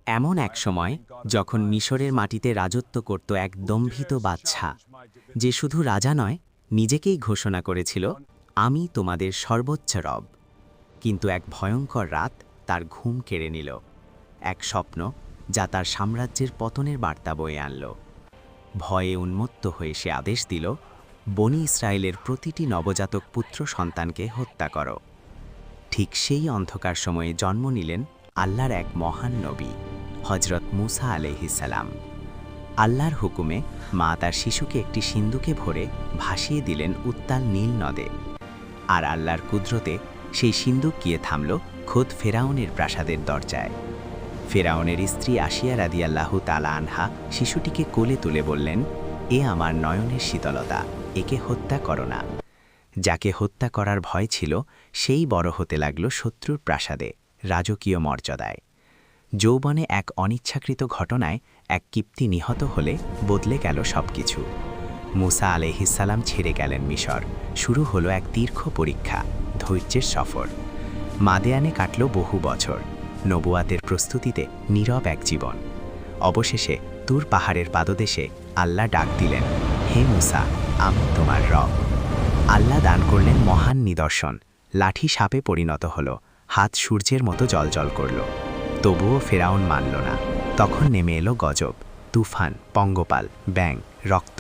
এমন এক সময় যখন মিশরের মাটিতে রাজত্ব করত এক দম্ভিত বাদশা, যে শুধু রাজা নয়, নিজেকেই ঘোষণা করেছিল, আমি তোমাদের সর্বোচ্চ রব। কিন্তু এক ভয়ঙ্কর রাত তার ঘুম কেড়ে নিল। এক স্বপ্ন যা তার সাম্রাজ্যের পতনের বার্তা বয়ে আনল। ভয়ে উন্মত্ত হয়ে সে আদেশ দিল, বনি ইসরায়েলের প্রতিটি নবজাতক পুত্র সন্তানকে হত্যা করো। ঠিক সেই অন্ধকার সময়ে জন্ম নিলেন আল্লাহর এক মহান নবী, হজরত মুসা আলাইহিস সালাম। আল্লাহর হুকুমে মা তার শিশুকে একটি সিন্দুকে ভরে ভাসিয়ে দিলেন উত্তাল নীল নদে। আর আল্লাহর কুদরতে সেই সিন্দুক গিয়ে থামল খোদ ফেরাউনের প্রাসাদের দরজায়। ফেরাউনের স্ত্রী আসিয়া রাদিয়াল্লাহু তাআলা আনহা শিশুটিকে কোলে তুলে বললেন, এ আমার নয়নের শীতলতা, একে হত্যা করো না। যাকে হত্যা করার ভয় ছিল, সেই বড় হতে লাগল শত্রুর প্রাসাদে, রাজকীয় মর্যাদায়। যৌবনে এক অনিচ্ছাকৃত ঘটনায় এক কিপ্তি নিহত হলে বদলে গেল সবকিছু। মুসা আলাইহিস সালাম ছেড়ে গেলেন মিশর। শুরু হলো এক দীর্ঘ পরীক্ষা, ধৈর্যের সফর। মাদিয়ানে কাটল বহু বছর, নবুয়াতের প্রস্তুতিতে নীরব এক জীবন। অবশেষে তুর পাহাড়ের পাদদেশে আল্লাহ ডাক দিলেন, হে মুসা, আমি তোমার রব। আল্লাহ দান করলেন মহান নিদর্শন। লাঠি সাপে পরিণত হল, হাত সূর্যের মতো জ্বলজ্বল করল। তবুও ফেরাউন মানল না। তখন নেমে এলো গজব, তুফান, পঙ্গপাল, ব্যাঙ, রক্ত।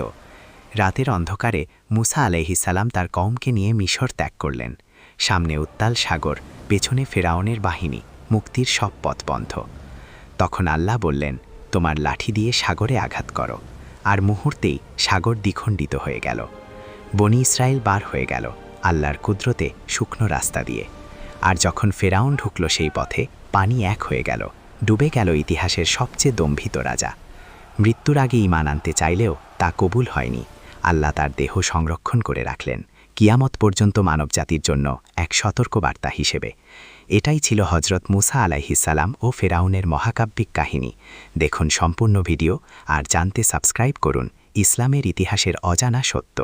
রাতের অন্ধকারে মুসা আলাইহিস সালাম তার কওমকে নিয়ে মিশর ত্যাগ করলেন। সামনে উত্তাল সাগর, পেছনে ফেরাউনের বাহিনী, মুক্তির সব পথ বন্ধ। তখন আল্লাহ বললেন, তোমার লাঠি দিয়ে সাগরে আঘাত করো। আর মুহূর্তেই সাগর দ্বিখণ্ডিত হয়ে গেল। বনি ইসরায়েল বার হয়ে গেল আল্লাহর কুদরতে শুকনো রাস্তা দিয়ে। আর যখন ফেরাউন ঢুকল সেই পথে, পানি এক হয়ে গেল, ডুবে গেল ইতিহাসের সবচেয়ে দম্ভিত রাজা। মৃত্যুর আগে ঈমান আনতে চাইলেও তা কবুল হয়নি। আল্লাহ তার দেহ সংরক্ষণ করে রাখলেন, কিয়ামত পর্যন্ত মানবজাতির জন্য এক সতর্কবার্তা হিসেবে। এটাই ছিল হজরত মুসা আলাইহিস সালাম ও ফেরাউনের মহাকাব্যিক কাহিনী। দেখুন সম্পূর্ণ ভিডিও আর জানতে সাবস্ক্রাইব করুন ইসলামের ইতিহাসের অজানা সত্য।